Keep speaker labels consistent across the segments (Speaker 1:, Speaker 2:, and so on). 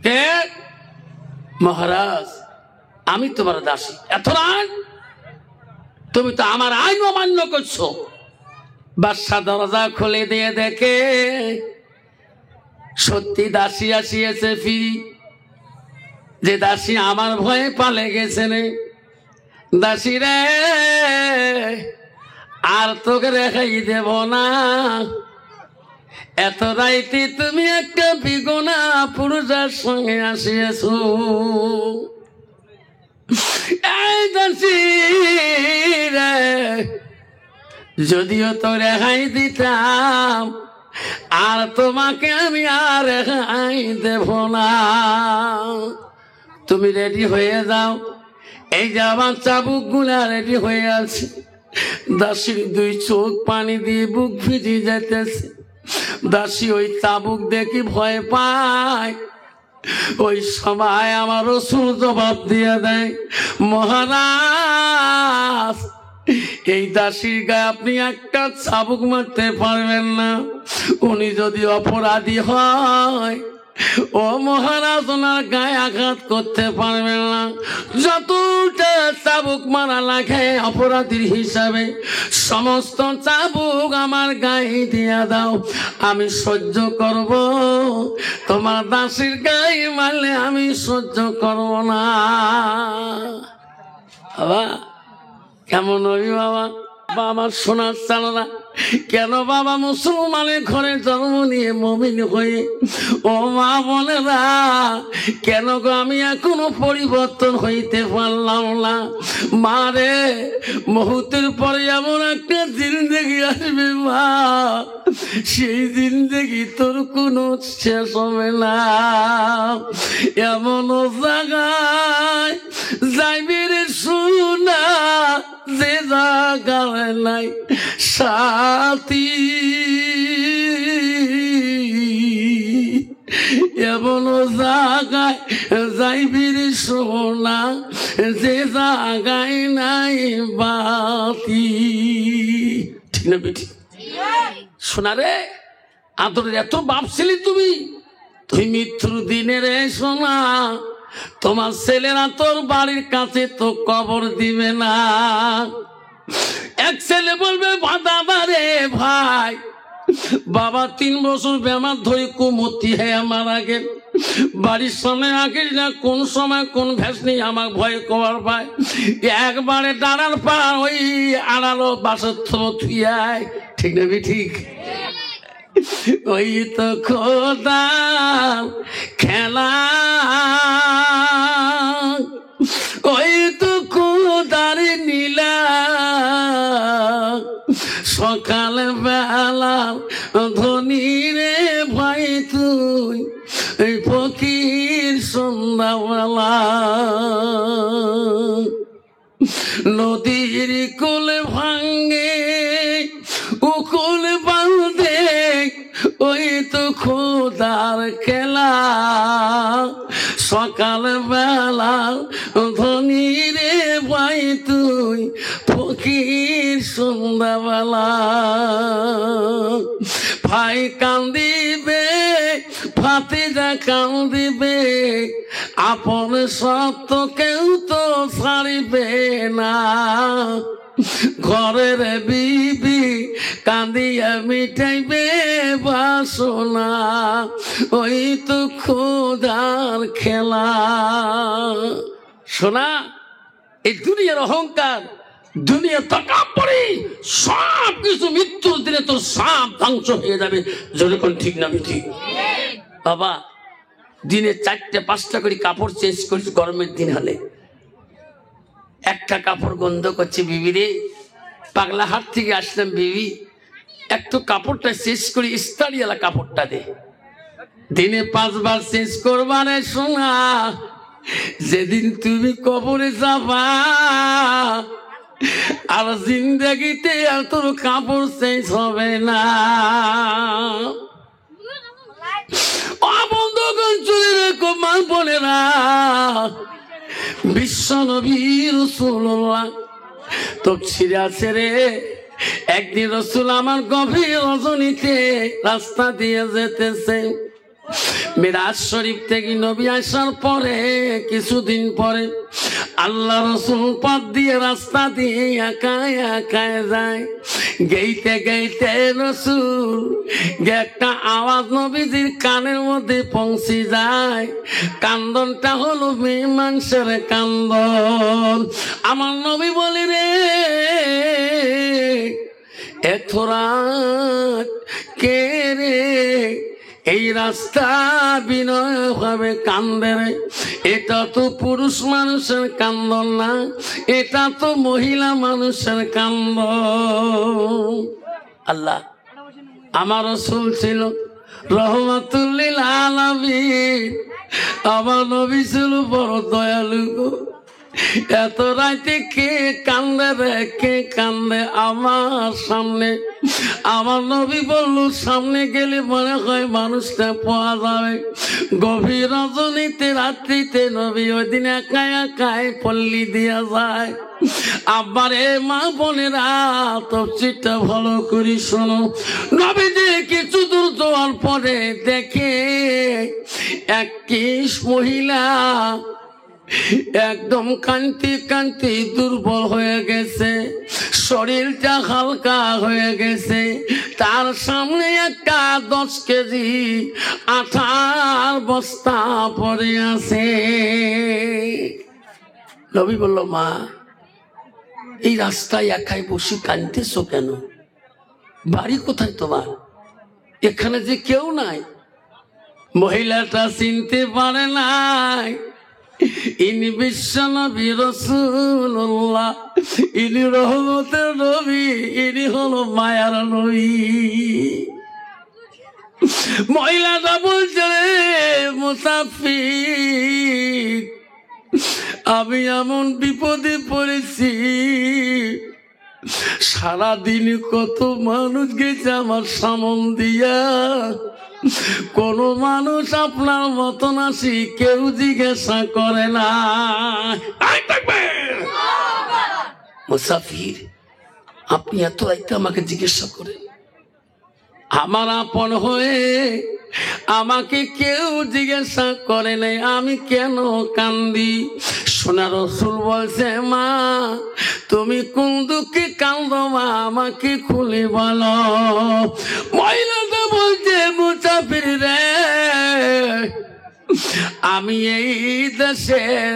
Speaker 1: কে? মহারাজ, আমি তোমার দাসী। এত রাগ? তুমি তো আমার আইন অমান্য করছো। বাদশা দরজা খুলে দিয়ে দেখে সত্যি দাসী আসিয়েছে ফিরি। যে দাসী আমার ভয়ে পালে গেছে রে। দাসী রে, আর তোকে রেখাই দেব না। এত রাইতে তুমি একটা বিগুনা পুরুষের সঙ্গে আসিয়েছ। এই দাসী রে, যদিও তো রেহাই দিতাম, আর তোমাকে আমি আর রেহাই দেব না। তুমি রেডি হয়ে যাও। এই যে আমার চাবুক গুলা রেডি হয়ে আছে। দাসীর দুই চোখ পানি দিয়ে বুক ভিজে যেতেছে। দাসী ওই চাবুক দেখি ভয় পায়। ওই সময় আমার রসুল জবাব দিয়ে দেয়, মহারাজ, এই দাসীর গায়ে আপনি একটা চাবুক মারতে পারবেন না। উনি যদি অপরাধী হয়, ও মহারাজ, ওনার গায়ে আঘাত করতে পারবেন না। যতটা চাবুক মারা লাগে অপরাধীর হিসাবে, সমস্ত চাবুক আমার গায়ে দিয়া দাও, আমি সহ্য করব। তোমার দাসীর গায়ে মারলে আমি সহ্য করব না। বাবা কেমন হবি বাবা? বাবা শোনার চালনা কেন? বাবা মুসলমানের ঘরে জন্ম নিয়ে মুমিন হয়ে, ও মা বোনেরা, কেন গো আমি এখনো পরিবর্তন হইতে পারলাম না? মা রে, মুহূর্তের পরে এমন একটা জিন্দেগি আসবে মা, সেই জিন্দেগি তোর কোনো শেষ হবে না। এমন জায়গায় যাইবি রে সোনা, যে জায়গায় নাই সাথী। এমন জায়গায় যাইবি রে সোনা, যে জায়গায় নাই বাতি। ঠিক না বেটি? সোনা রে, আদরের এত বাপ ছিলি তুমি। তুই মৃত্যুর দিনে রে সোনা, তোমার ছেলেরা তোর বাড়ির কাছে তো কবর দিবে না। এক ছেলে বলবে, দাদা রে ভাই, বাবা 3 বছর বেমার ধরে কুমতি হয়ে মারা গেল। বাড়ির সামনে আগে না কোন সময় কোন ভ্যাস নেই, আমার ভয় করার পায়। একবারে দাঁড়ার পার ওই আড়ালো বাসর থুয়ায়। ঠিক না? ঠিক। ওই তো খোদা খেলা, ওই তো খোদার নীলা। সকাল বেলা ধনী রে ভাই তুই, এই ফকির সন্ধ্যাবেলা। নদীর কুল ভাঙ্গে উকুল বাঁধে, ওই তো খোদার খেলা। সকাল বেলা ধনী রে ভাই তুই, ফকির সন্ধ্যাবেলা। ভাই কান্দিবে, ভাতিজা কান্দিবে, আপন সত্য কেউ তো ছাড়িবে না। ঘরের বিবি কান্দিয়া মিটাইবে বাসনা, ওই তো খোদার খেলা। শোনা, এই দুনিয়ার অহংকার, দুনিয়ার তাকাব্বুরি, সব কিছু মৃত্যুর দিনে তোর সব ধ্বংস হয়ে যাবে। যখন ঠিক না ঠিক? বাবা দিনে 4-5টা করে কাপড় চেঞ্জ করিস গরমের দিন হলে। একটা কাপড় গন্ধ করছে, বিবি রে, পাগলা হাট থেকে আসলাম বিবি, একটু কাপড়টা চেঞ্জ করি, ইস্তারিওয়ালা কাপড়টা দে। দিনে 5 বার চেঞ্জ করবা রে সোনা। যেদিন তুমি কবরে যাবা, আর জিন্দেগিতে আর তোর কাপড় চেঞ্জ হবে না। বন্ধুগণ, চলে রেখো মা বোনেরা, বিশ্ব নবী রাসূলুল্লাহ তফসিরে আছে রে, একদিন রাসূল আমার গভীর রজনীতে রাস্তা দিয়ে যেতেছে। মিরাজ শরীফ থেকে নবী আসার পরে কিছুদিন পরে আল্লাহ রসুল পথ দিয়ে রাস্তা দিয়ে একাই একাই যায়। গেইতে গেইতে রসুল একটা আওয়াজ নবীজির কানের মধ্যে পৌঁছে যায়। কান্দনটা হলো মেয়ে মানুষের কান্দন। আমার নবী বলি রে এত রাত কে রে এই রাস্তা বিনয় ভাবে কান্দে রে? এটা তো পুরুষ মানুষের কান্দন না, এটা তো মহিলা মানুষের কান্দন। আল্লাহ আমার রাসূল ছিল রহমাতুল লিল আলামিন, আমার নবী ছিল বড় দয়ালু। এত রাতে কে কান্দে রে, কে কান্দে আমার সামনে? আমার নবী বলল সামনে গেলে মনে হয় মানুষটা পাওয়া যাবে। গভীর রজনীতে রাত্রিতে নবী ওই দিন একা একাই পল্লী দিয়া যায়। আবার এ মা বোনেরা তফসিরটা ভালো করে শোনো। নবী যে কিছু দূর যাওয়ার পরে দেখে এক কিশ মহিলা একদম কান্তি কান্তি দুর্বল হয়ে গেছে, শরীরটা হালকা হয়ে গেছে। তার সামনে একটা 10 কেজি আঠার বস্তা পড়ে আছে। নবী বলল মা এই রাস্তায় একাই বসে কাঁদতেছো কেন? বাড়ি কোথায় তোমার? এখানে যে কেউ নাই। মহিলাটা চিনতে পারে নাই ইনি বিশ্ব নবী রাসূলুল্লাহ, ইনি রহমতের নবী, ইনি হলো মায়ার নবী। মহিলাটা বলছে মুসাফির আমি এমন বিপদে পড়েছি, সারাদিন কত মানুষ গেছে আমার সামন দিয়া, কোন মানুষ আপনার মতন আসি কেউ জিজ্ঞাসা করে না। মুসাফির আপনি এত রাইতে আমাকে জিজ্ঞাসা করেন? আমার আপন হয়ে আমাকে কেউ জিজ্ঞাসা করে নাই আমি কেন কান্দি। সোনা রাসূল বলছে মা তুমি কোন দুঃখে কান্দো মা আমাকে খুলে বলো। মহিলাটা বলছে মুসাফির রে আমি এই দেশের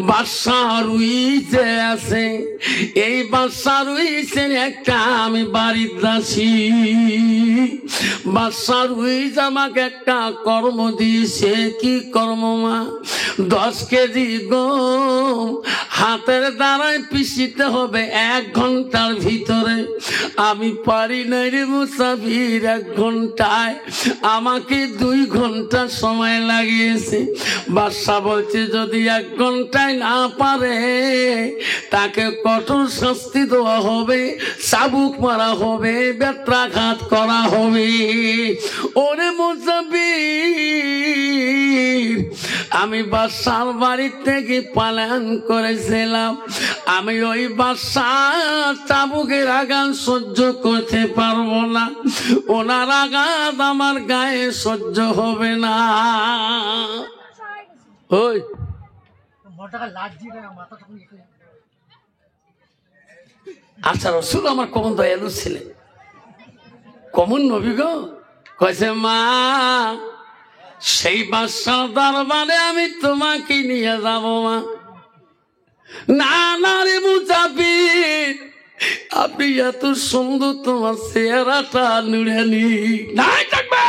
Speaker 1: বাদশা রুইছে আছে, এই বাদশা রুইছেন একটা আমি বাড়ির দাসী। বাদশা রুইজ আমাকে একটা কর্ম দিয়েছে। কি কর্ম মা? 10 কেজি গম হাতের দ্বারায় পিষিতে হবে 1 ঘন্টার ভিতরে। আমি পারি নাই রে মুসাফির 1 ঘন্টায়, আমাকে 2 ঘন্টা সময় লাগিয়েছে। বাদশা বলছে যদি 1 ঘন্টায় না পারে তাকে কঠোর শাস্তি দেওয়া হবে, চাবুক মারা হবে, বেত্রাঘাত করা হবে। ওরে মুসাফির আমি বাদশার বাড়ি থেকে পালায়ন করেছিলাম, আমি ওই বাদশার চাবুকের আঘাত সহ্য করতে পারবো না, ওনার আঘাত আমার গায়ে সহ্য হবে না। ওই আচ্ছা রাসূল আমার কমন দয়ালু ছিলেন, কমন নবী গো। কইছে মা সেই বাদশার দরবারে আমি তোমাকে নিয়ে যাব মা। না না রে মুসাফির আপনি এত সুন্দর তোমার চেহারাটা নুরানি নাই থাকবে।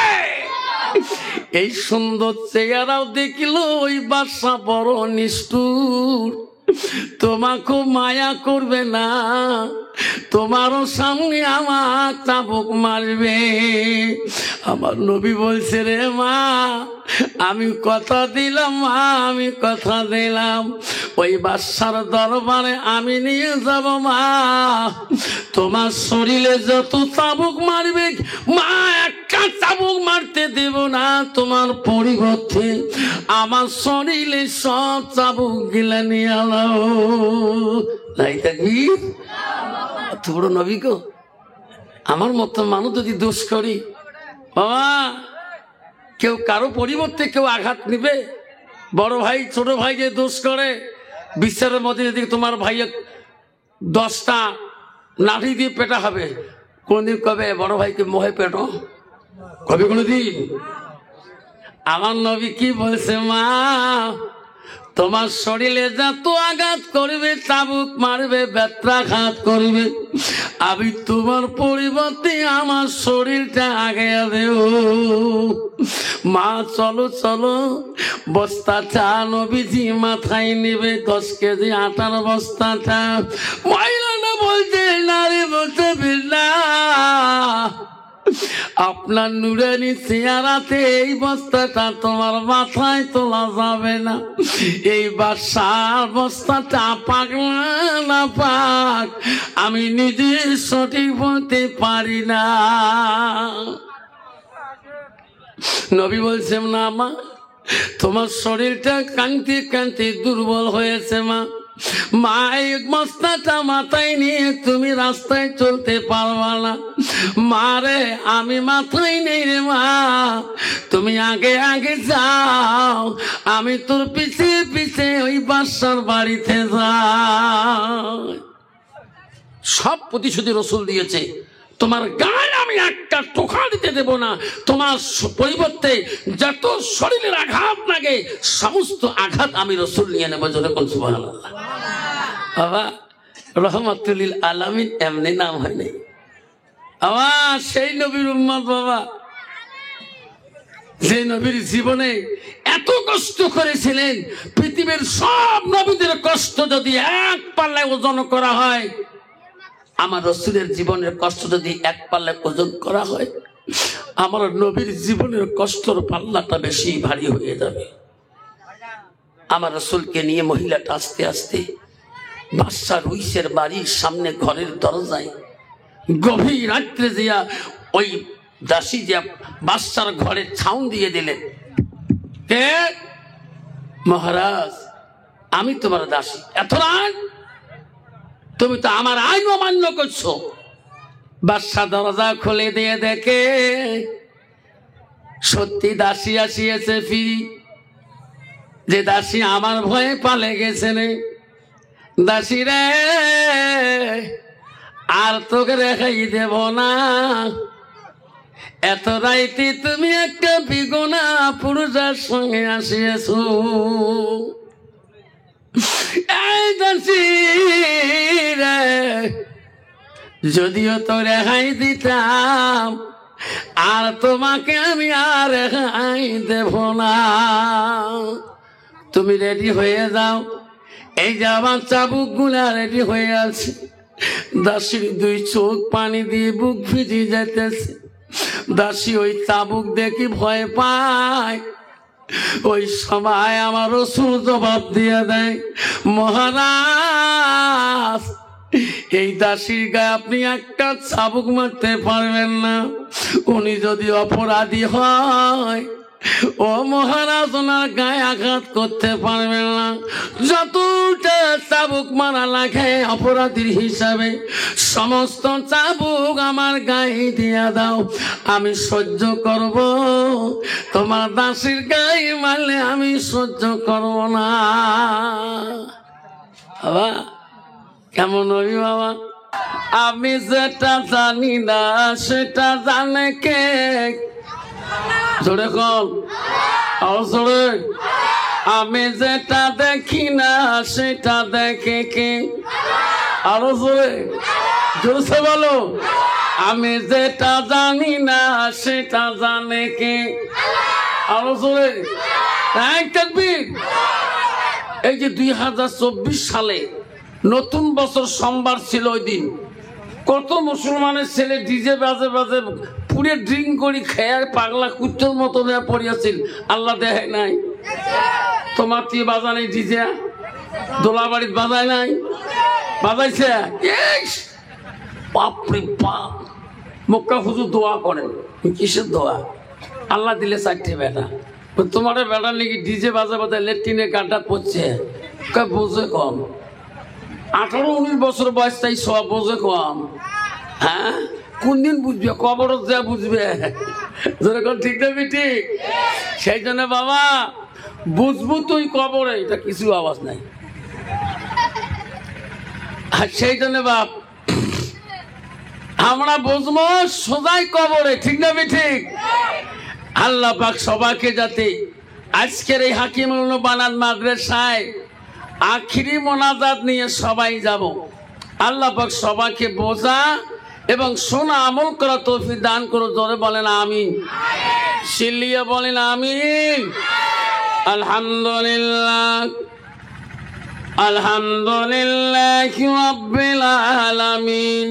Speaker 1: এই সুন্দর চেহারাও দেখিল ওই বাদশা বড় নিষ্ঠুর, তোমাকে মায়া করবে না, তোমারও সামনে আমার চাবুক মারবে। আমার নবী বলছে রে মা আমি কথা দিলাম মা, আমি কথা দিলাম ওই বাদশার দরবারে আমি নিয়ে যাব মা। তোমার শরীরে যত চাবুক মারবে মা একটা চাবুক মারতে দেব না, তোমার পরিবর্তে আমার শরীরে সব চাবুক গিলা নিয়ে আলো। নাই থাকবি বড় নবী গো। আমার মতো মানুষ যদি দোষ করি বাবা কেউ কারো পরিবর্তে কেউ আঘাত নিবে? বড় ভাই ছোট ভাইকে দোষ করে, বিচারের মধ্যে যদি তোমার ভাই 10টা লাঠি দিয়ে পেটা হবে, কোনদিন কবে বড় ভাইকে মোহে পেটো? কবে কোনদিন? আমার নবী কি বলছে, মা তোমার শরীরে যত আঘাত করবে, চাবুক মারবে, ব্যত্রাঘাত করবে, আমি তোমার পরিবর্তে আমার শরীরটা আগে দেব। মা চলো চলো, বস্তাটা নবীজি মাথায় নেবে, 10 কেজি আটার বস্তাটা। মহিলাটা বলছে, না রে, বলতে বিল্লা, আপনার নুরানি চেহারাতে এই বস্তাটা তোমার মাথায় তোলা যাবে না। এই বাসার বস্তাটা পাক না পাক আমি নিজে সঠিক বলতে পারি না। নবী বলছেন, না মা, তোমার শরীরটা কাঁদতে কাঁদতে দুর্বল হয়েছে মা। মা এই বস্তাটা মাথায় নিয়ে তুমি রাস্তায় চলতে পারবা না। মা রে, আমি মাথায় নেই রে মা, তুমি আগে আগে যাও, আমি তোর পিছে পিছে ওই বাসার বাড়িতে যাই। সব প্রতিশ্রুতি রসুল দিয়েছে, তোমার গায়ে আমি একটা টোকা দিতে দেব না, তোমার পরিবর্তে যত শরীরের আঘাত লাগে সমস্ত আঘাত আমি রসুল নিয়ে নেবো। জোরে বল সুবহানাল্লাহ। বাবা, রহমাতুল লিল আলামিন এমনি নাম হয় নাই, আমার সেই নবীর উম্মত বাবা, যে নবীর জীবনে এত কষ্ট করেছিলেন। পৃথিবীর সব নবীদের কষ্ট যদি এক পাল্লায় ওজন করা হয়, আমার রসুলের জীবনের কষ্ট যদি এক পাল্লায় ওজন করা হয়, আমার নবীর জীবনের কষ্টর পাল্লাটা বেশি ভারী হয়ে যাবে। আমার রসুলকে নিয়ে মহিলাটা আস্তে আস্তে বাদশা রুইসের বাড়ির সামনে ঘরের দরজায় গভীর রাত্রে দিয়া ওই দাসী যে বাদশার ঘরে ছাউন দিয়ে দিলেন, কে? মহারাজ, আমি তোমার দাসী, এত রাত তুমি তো আমার আইন অমান্য করছো। বাদশা দরজা খুলে দিয়ে দেখে সত্যি দাসী আসিয়েছে ফিরি, যে দাসী আমার ভয়ে পালে গেছে রে। দাসী রে, আর তোকে রেখাই দেব না, এত রাইতে তুমি একটা বিগুনা পুরুষের সঙ্গে আসিয়েছো। এই দাসী রে, যদিও তো রেহাই দিতাম, আর তোমাকে আমি আর রেহাই দেব না। তুমি রেডি হয়ে যাও, এই যে আমার চাবুক গুলা রেডি হয়ে আছে। দাসীর 2 চোখ পানি দিয়ে বুক ভিজে যেতেছে। দাসী ওই চাবুক দেখি ভয় পায়। ওই সময় আমার রসুল জবাব দিয়ে দেয়, মহারাজ, এই দাসীর গায়ে আপনি একটা চাবুক মারতে পারবেন না। উনি যদি অপরাধী হয়, ও মহারাজ, ওনার গায়ে আঘাত করতে পারবেন না। যতটা চাবুক মারা লাগে অপরাধীর হিসাবে, সমস্ত চাবুক আমার গায়ে দিয়া দাও, আমি সহ্য করব। তোমার দাসীর গায়ে মারলে আমি সহ্য করব না। বাবা কেমন হবি বাবা? আমি যেটা জানি না সেটা জানে কে? জোরে কল, আরো জোরে। আমি যেটা দেখি না সেটা দেখে কে? আরো জোরে, জোরসে বলো। আমি যেটা জানি না সেটা জানে কে? আরো জোরে। এই যে 2024 সালে নতুন বছর সোমবার ছিল, ওই দিন কত মুসলমানের ছেলে ডিজে বাজে বাজে পুরে ড্রিঙ্ক করি খেয়ার পাগলা কুত্তর মতো পড়িয়াছিল। আল্লাহ দেখে নাই? তোমার তুই বাজানি ডিজে দোলা বাড়িতে বাজায় নাই? বাজাইছে? বাপরে বাপ, মক্কা হুজুর দোয়া করেন। কিসের দোয়া? আল্লাহ দিলে 4টে বেটা, তোমার বেটার নাকি ডিজে বাজা বাজা লেট্রিনে গাড্ডা পড়ছে। বোঝে কম, 18-19 বছর বয়স, তাই সব বোঝে কম। হ্যাঁ, কোন দিন বুঝবে? কবর যা বুঝবে। যেরকম ঠিক না ঠিক? সেই জন্য বাবা বুঝবো তুই কবরে, এটা কিছু আওয়াজ নাই। আর সেই জন্য বাপ আমরা বুঝবো সোজাই কবরে, ঠিক না ঠিক? আল্লাহ পাক সবাইকে যাতে আজকের এই হাকিমুল বানাত মাদ্রাসায় আখিরি মোনাজাত নিয়ে সবাই যাব, আল্লাহ পাক সবাইকে বোঝা এবং শোনা আমল করা তৌফিক দান করো। জোরে বলেন আমিন, চিল্লিয়ে বলেন আমিন। আলহামদুলিল্লাহ, আলহামদুলিল্লাহি রাব্বিল আলামিন,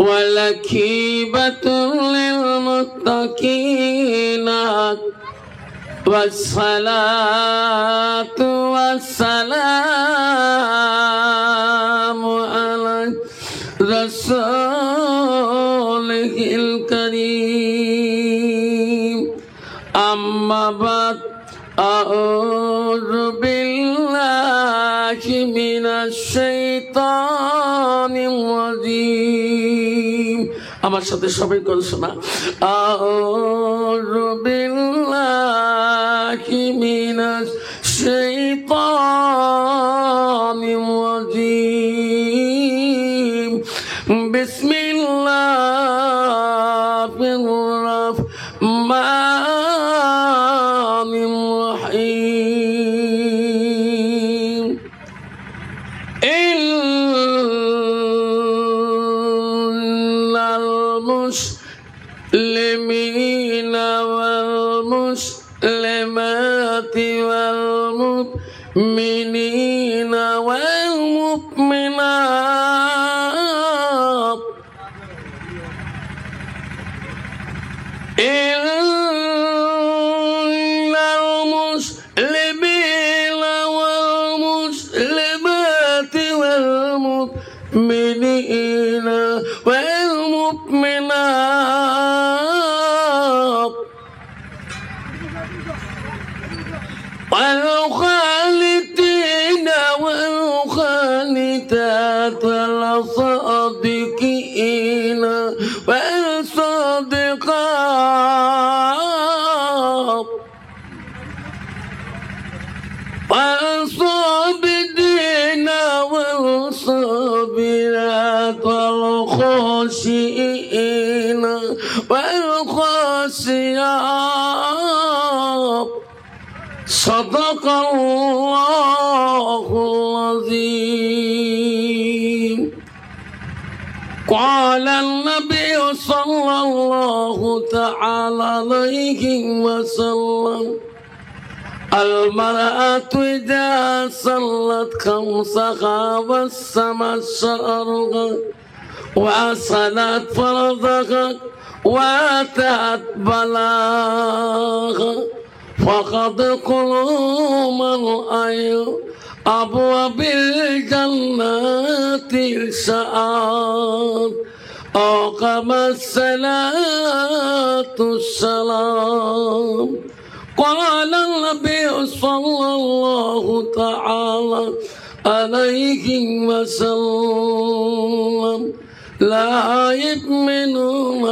Speaker 1: ওয়াল আকিবাতুল লিল মুত্তাকিন, ওয়াসসালাতু ওয়াসসালামু আলা রাসূলিল কারীম। আম্মা বাদ, আউযু বিল্লাহি মিনাশ শাইতানির রাজীম। আমার সাথে সবাই করে শোনা, আউযু বিল্লাহি মিনাশ শাইতানির রাজীম। বিসমিল্লাহির রাহমানির রাহিম। ইন্নাল মুসলিমিনা ওয়াল মুসলিমাতি ওয়াল মুমিনিনা ওয়াল মুমিনাত ইন্নাল মুসলিমিনা ওয়াল মুসলিমাতি ওয়াল মুমিনিনা ওয়াল মুমিনাত والخالدين والخالدات والصادقين والصادقات والصابرين والصابرات والخاشعين والخاشعات صدق الله العظيم. قال النبي صلى الله تعالى عليه وسلم المرأة إذا صلت خمسها وسمت شرها وصلت فرضها وأتت بلاغها فقد قلوم أبواب الجنة السعاد أقام الصلاة السلام. قال النبي صلى الله تعالى عليه وسلم لا يؤمن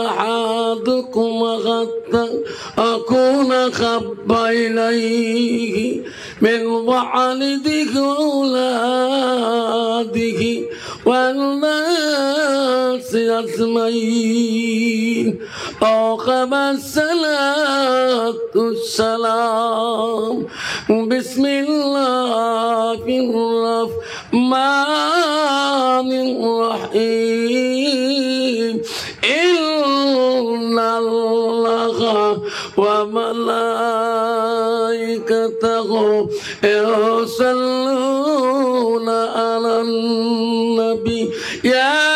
Speaker 1: أحدكم حتى أكون أحب إليه من والده وأولاده والناس أجمعين. أقام الصلاة السلام. بسم الله الرحمن الرحيم. إن الله وملائكته يصلون على النبي يا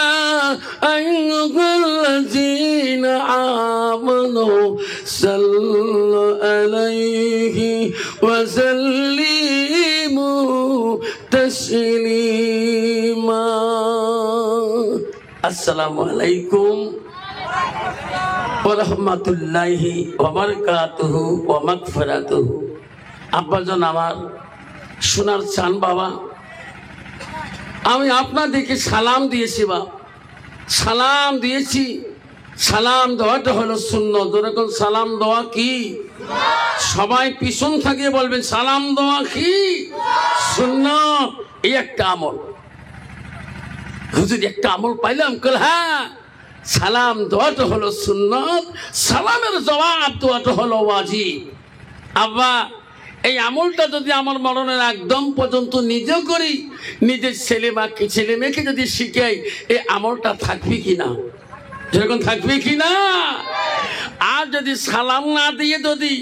Speaker 1: أيها الذين آمنوا صلوا عليه وسلموا تسليما. السلام عليكم ওরহমাতুল্লাহি ওয়া বারাকাতুহু ওয়া মাগফিরাতুহু। আব্বাজান আমার সোনার চান বাবা, আমি আপনাদেরকে সালাম দিয়েছি বাপ, সালাম দিয়েছি, সালাম দেওয়াটা হলো সুন্নত। যেরকম সালাম দেওয়া কি, সবাই পিছন থাকিয়ে বলবেন সালাম দেওয়া কি সুন্নত। এই একটা আমল, হুজুর একটা আমল পাইলাম, কল হ্যাঁ সালাম দেওয়াটা হলো সুন্নত, সালামের জবাব দেওয়াটা হলো ওয়াজিব। আব্বা এই আমলটা যদি আমার মরণের একদম পর্যন্ত নিজে করি, নিজের ছেলে মেয়েকে যদি শিখাই, এই আমলটা থাকবে কিনা, যেরকম থাকবে কিনা। আর যদি সালাম না দিয়ে যদি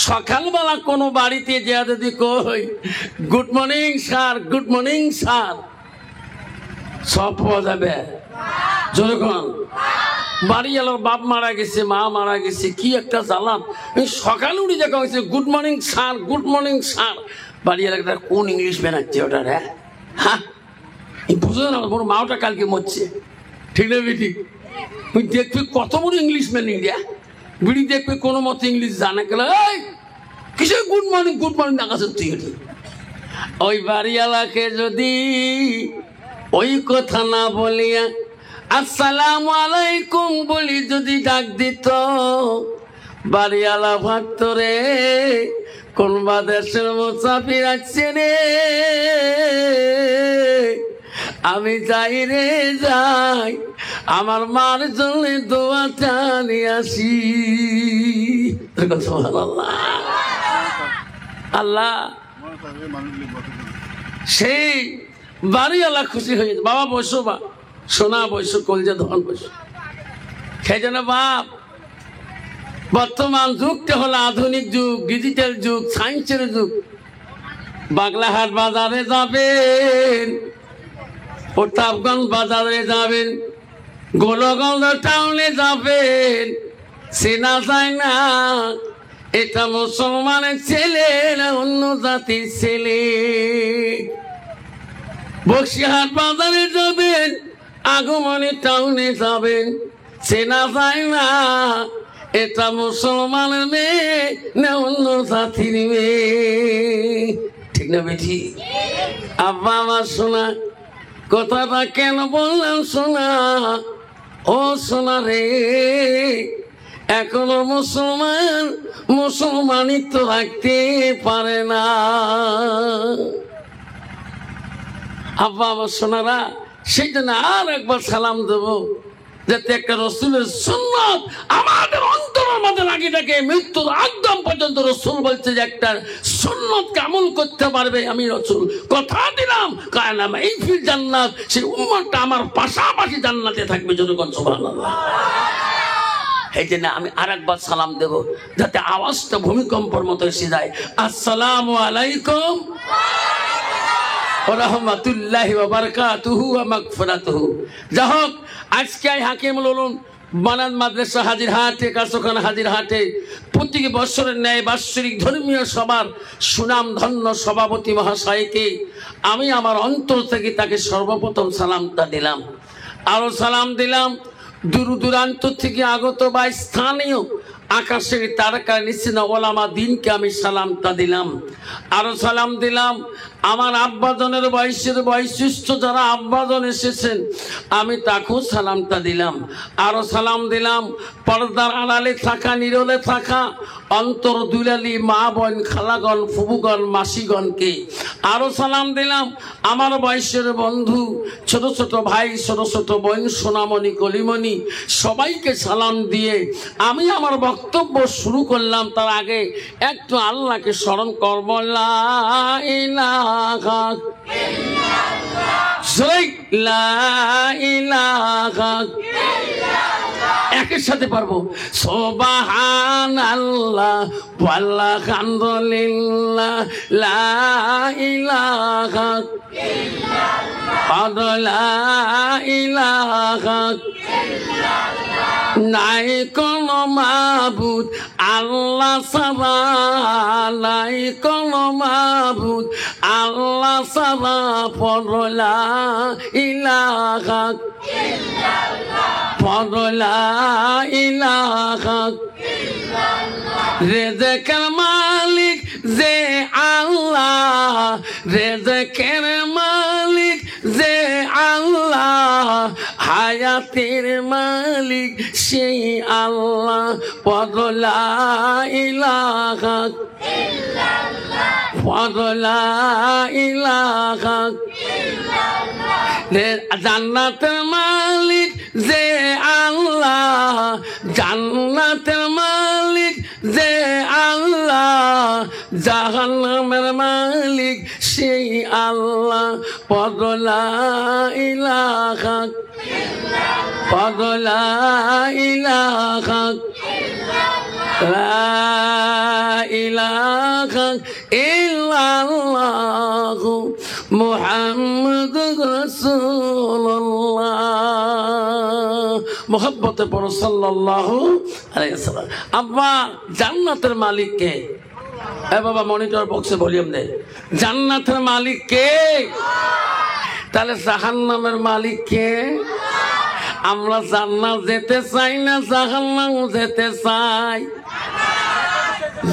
Speaker 1: সকালবেলা কোনো বাড়িতে যা যদি কই good morning sir, good morning sir, সব পাওয়া যাবে। যখন বাড়ি এলার বাপ মারা গেছে, মা মারা গেছে, কি একটা জ্বালান, সকালে উঠে দেখা হয়েছে good morning sir, good morning sir. বাড়ি এলাকাটা কোন ইংলিশ বেনাচ্ছে ওটা রে, হ্যাঁ বুঝো না, বড় মাওটা কালকে মরছে, ঠিক না বেটি? তুই দেখবি কত বড় ইংলিশ ম্যান ইন্ডিয়া, বিড়ি দেখবি কোনো মতো ইংলিশ জানা গেল, কিসে গুড মর্নিং দেখাচ্ছে তুই। ওই বাড়িওয়ালাকে যদি ওই কথা না বলিয়া আসসালামু আলাইকুম বলি যদি ডাক দিত, বাড়িওয়ালা ভাবত রে কোন দেশের মুসাফির আসছে রে, আমি যাই রে যাই, আমার মার জন্য দোয়াটা নিয়ে আসি। আল্লাহ সেই বাড়িওয়ালা খুশি হয়ে যায়, বাবা বসো, বা সোনা বসো, কলজা ধন বসো। সেই জন্য বাপ, বর্তমান যুগটা হলো আধুনিক যুগ, ডিজিটাল যুগ, সায়েন্সের যুগ। বাগলাহাট বাজারে যাবেন, প্রতাপগঞ্জ বাজারে যাবেন, গোলগঞ্জ টাউনে যাবেন, চেনা যায় না এটা মুসলমানের ছেলে না অন্য জাতির ছেলে। বক্সিহাট বাজারে যাবেন, আগমনী টাউনে যাবেন, চেনা যায় না এটা মুসলমানের মেয়ে না অন্য জাতির মেয়ে, ঠিক না বেঠি? আব্বা আমার সোনা, কথাটা কেন বললাম সোনা, ও সোনা রে, এখনো মুসলমানিত্ব রাখতে পারে না। আব্বা আমার সোনারা, সেই জন্য আর একবার সালাম দেব, যাতে একটা রসুলের সুন্নত আমাদের অন্তরের মধ্যে লাগিয়ে থাকে। মৃত্যুর একদম পর্যন্ত রসুল বলছে যে একটা সুন্নত আমল করতে পারবে, আমি রসুল কথা দিলাম কায়নামা এই ফির জান্নাত, সেই উম্মতটা আমার পাশাপাশি জান্নাতে থাকবে। যতক্ষণ সুবহানাল্লাহ। এই জন্য আমি আর একবার সালাম দেব, যাতে আওয়াজটা ভূমিকম্পের মতো এসে যায়। আসসালামু আলাইকুম রাহমাতুল্লাহি ওয়া বারাকাতুহু ওয়া মাগফিরাতুহু। যাই হোক, আজকে হাকিমুল উলুম বানান মাদ্রাসা হাজিরহাটে, কাশখানা হাজিরহাটে প্রতি বছরের ন্যায় বাৎসরিক ধর্মীয় সভার সুনাম ধন্য সভাপতি মহাশয়কে আমি আমার অন্তর থেকে তাকে সর্বপ্রথম সালামটা দিলাম। আরো সালাম দিলাম দূর দূরান্ত থেকে আগত বা স্থানীয় আকাশের তারকা নিশ্চিত ওলামা দিনকে আমি সালামটা দিলাম। আরো সালাম দিলাম আমার আব্বাজনের বয়সের বৈশিষ্ট্য যারা আব্বাজন এসেছেন, আমি তাকেও সালামটা দিলাম। আরো সালাম দিলাম পর্দার আড়ালে থাকা, নীরলে থাকা অন্তর দুলালি মা বোন, খালাগণ, ফুবুগণ, মাসিগণকে। আরো সালাম দিলাম আমার বয়সের বন্ধু, ছোট ছোট ভাই, ছোট ছোট বোন, সোনামণি, কলিমণি, সবাইকে সালাম দিয়ে আমি আমার বক্তব্য শুরু করলাম। তার আগে একটু আল্লাহকে স্মরণ করব। লা ইলাহা ইল্লাল্লাহ, লা ইলাহা ইল্লাল্লাহ, একের সাথে পারবো। সুবহানাল্লাহ ওয়ালহামদুলিল্লাহ, লা ইলাহা ইল্লাল্লাহ, লা ইলাহা ইল্লাল্লাহ, নাই কোনো মাবুদ আল্লাহ ছাড়া, নাই কোনো মাবুদ আল্লাহ ছাড়া, পড়ো লা ইলাহা ইল্লাল্লাহ, পড়ো লা ইলাহা ইল্লাল্লাহ। রিজকের মালিক যে আল্লাহ, রিজকের মালিক যে আল্লাহ, হায়াত জান্নাতের মালিক সেই আল্লাহ পদ লা ইলাহা ইল্লাল্লাহ পদ লা ইলাহা ইল্লাল্লাহ জান্নাতের মালিক যে আল্লাহ জান্নাতের মালিক যে আল্লাহ জাহান্নামের মালিক সেই আল্লাহ পদ লা ইলাহা ইল্লাল্লাহ পদ লা ইলাহা ইল্লাল্লাহ লা ইলাহা ইল্লাল্লাহ মুহাম্মাদুর রাসূলুল্লাহ মোহাব্বতে পড়ো সাল্লাল্লাহু আলাইহি ওয়াসাল্লাম। আব্বা জান্নাতের মালিক কে? এ বাবা মনিটর বক্সে ভলিউম দে। জান্নাতের মালিক কে? তাহলে জাহান্নামের মালিক কে? আমরা জান্নাত যেতে চাই না জাহান্নাম যেতে চাই?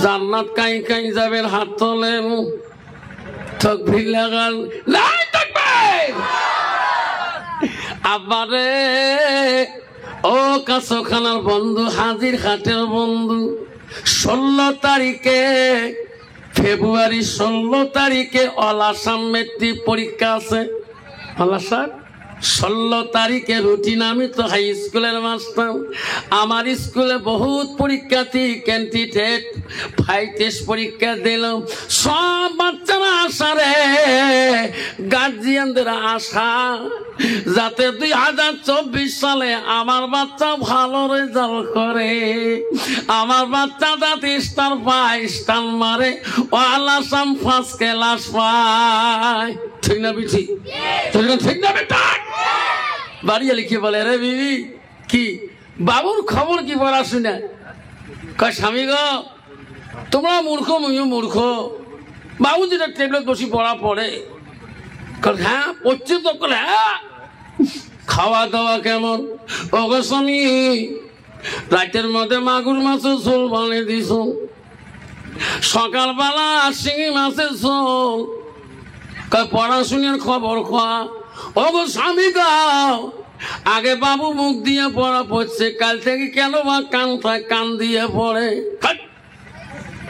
Speaker 1: জান্নাত কাই কাই যাবেন হাত তোলেন। তাকবীর লাগান। লাই তাকবীর। আবারে ও কাছখানার বন্ধু হাজির হাটের বন্ধু 16 তারিখে ফেব্রুয়ারি 16 তারিখে অল আসাম মেট্রিক পরীক্ষা আছে। অল আসাম 16 তারিখে রুটিন। আমি তো হাই স্কুলের মাস্টার, আমার স্কুলে বহুত পরীক্ষার্থী ক্যান্ডিডেট ভাই টেস্ট পরীক্ষা দিল। সব বাচ্চারা আশা রে, গার্জিয়ানদের আশা যাতে 2024 সালে আমার বাচ্চা ভালো রেজাল্ট করে, আমার বাচ্চা যাতে স্টার পায়, স্টার মারে, অল আসাম ফার্স্ট ক্লাস পায়। ঠিক না বিঠি? ঠিক না বেটা? বাড়িয়ে লিখে বলে রে বিবি কি বাবুর খবর কি বলা শুনে কয় স্বামী গো তোমরা মূর্খ মুইও মূর্খ, বাবু যেটা টেবিলত বসি পড়া পড়ে। হ্যাঁ পড়ছে তো? হ্যাঁ। খাওয়া দাওয়া কেমন? ওগো স্বামী রাতের মধ্যে মাগুর মাছের ঝোল বানিয়ে দিস, সকালবেলা শিঙি মাছের ঝোল। পড়াশুনার খবর খোয়া। ওগো স্বামী গাও আগে বাবু মুখ দিয়ে পড়া পড়ছে, কাল থেকে কেন বা কান দিয়ে পড়ে?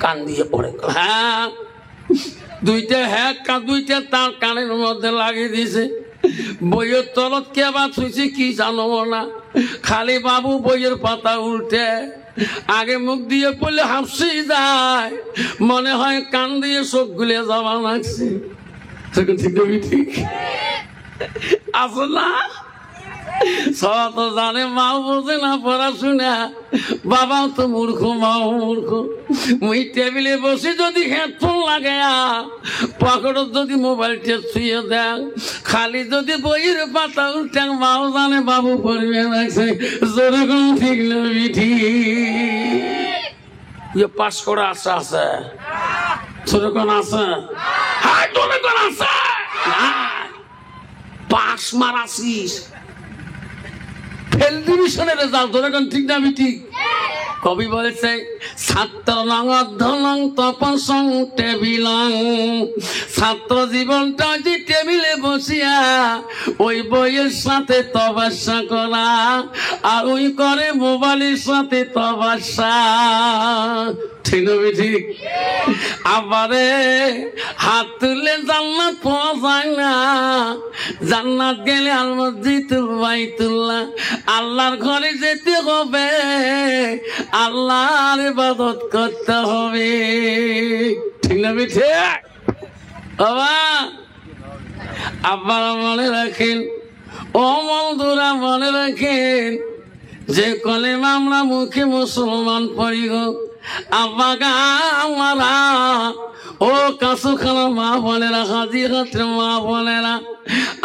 Speaker 1: কান দিয়ে পড়ে? হ্যাঁ দুইটা হ্যাঁ দুইটা তার কানের মধ্যে লাগিয়ে দিছে। বইয়ের তলত কে বা ছুঁছে কি জানো না, খালি বাবু বইয়ের পাতা উল্টে আগে মুখ দিয়ে পড়লে হাসি যায়, মনে হয় কান দিয়ে চোখ গুলে যাওয়া লাগছে। ঠিক আসলে সব তো জানে, মাও বোঝে না পড়াশোনা, বাবাও তো মূর্খ, মাও মূর্খ। মুই টেবিলে বসে যদি হেডফোন লাগে, পকেটত যদি মোবাইলটা ছুঁয়ে দেন, খালি যদি বইয়ের পাতা উল্টে, মাও জানে বাবু পড়বে লাগছে। যেরকম ঠিক নবি ঠিক পাস করে আশা আছে, সেরকম আছে, আছে পাস মারাছিস ফেল ডিভিশনের রেজাল্ট ধরে ঠিক না? আমি ঠিক। কবি বলেছে ছাত্র নং অধ্যনং তপসং টেবিলং, ছাত্র জীবনটা যে টেবিলে বসিয়া ওই বইয়ের সাথে তপস্যা করা, আর ওই করে মোবাইলের সাথে তপস্যা। ঠিক নবি ঠিক? আবারে হাত তুললে জান্নাত পাওয়া যায় না, জান্নাত গেলে আল মসজিদুল বাইতুল্লাহ, আল্লাহর ঘরে যেতে হবে, আল্লাহর ইবাদত করতে হবে। ঠিক না বিঠে? বাবা আপনারা মনে রাখেন, ও বন্ধুরা মনে রাখেন, যে কলেমা আমরা মুখে মুসলমান পড়ি গো, আব্বাগা আমারা ও কাছুখানা মা বোনেরা, হাজির হাতের মা বোনেরা,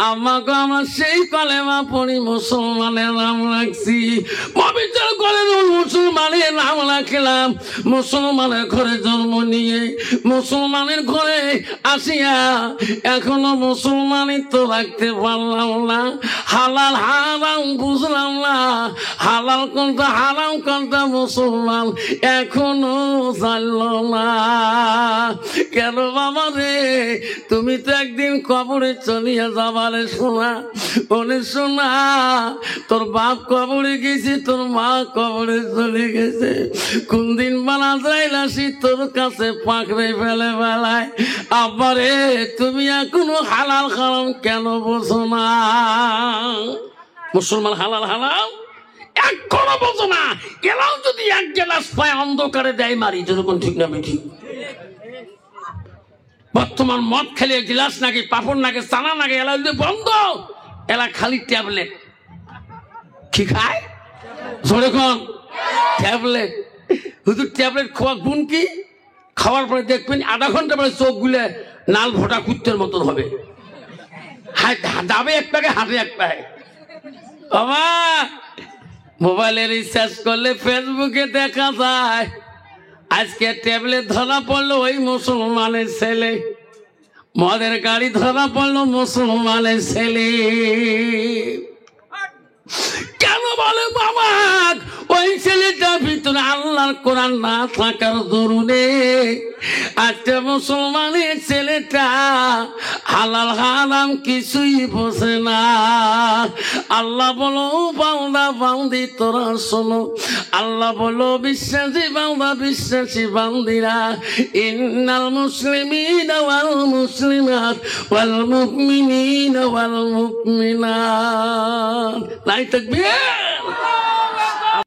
Speaker 1: আমাকে আমরা সেই কলেমা পড়ি মুসলমানের নাম রাখছি। পবিত্র কলেমা মুসলমানের নাম রাখলাম, মুসলমানের ঘরে জন্ম নিয়ে মুসলমানের ঘরে আসিয়া এখনো মুসলমানই তো রাখতে পারলাম না। হালাল হারাম বুঝলাম না, হালাল কোনটা হারাম কোনটা মুসলমান এখনো জানল না। কেন বাবা রে, তুমি তো একদিন কবরে চলিয়া যাবারে শোনা। ওরে শোনা, তোর বাপ কবরে গেছে, তোর মা কবরে চলে গেছে, কোন দিন বানা যাইলাসি তোর কাছে পাকড়ে ফেলে বেলায়। আবারে তুমি এখনো হালাল হারাম কেন বোঝো না? মুসলমান হালাল হারাম এখনো বোঝো না? এরাও যদি এক গ্লাস পায় অন্ধকারে দেয় মারি, যেরকম ঠিক না বেঠিক? বর্তমান মদ খেলে গিলাস নাকি পাপড় নাকি চানা নাকি এলা বন্ধ, এলা খালি ট্যাবলেট। কি খায়? জোরে কোন? ট্যাবলেট। হুজুর ট্যাবলেট খাওয়া গুণ কি? খাওয়ার পরে দেখবেন আধা ঘন্টা পরে চোখ গুলে নাল ভোটা কুত্তের মতন হবে, দাবে এক প্যাকে হাতে এক প্যাকে। বাবা মোবাইলে রিচার্জ করলে ফেসবুকে দেখা যায় আজকে ট্যাবলেট ধরা পড়লো ওই মুসলমানের ছেলে, মদের গাড়ি ধরা পড়লো মুসলমানের ছেলে। কেন বলে বাবা ওই ছেলেটার ভিতরে আল্লাহর কোরআন না থাকার দরুনে আজকে মুসলমানের ছেলেটা হালাল হারাম কিছুই বোঝে না। আল্লাহ বলো বান্দা বান্দি তোরা শোনো, আল্লাহ বলো বিশ্বাসী বান্দা বিশ্বাসী বান্দিরা, ইন্নাল মুসলিমিনা ওয়াল মুসলিমাত ওয়াল মুমিনিনা ওয়াল মুমিনাত। নাই তাকবীর।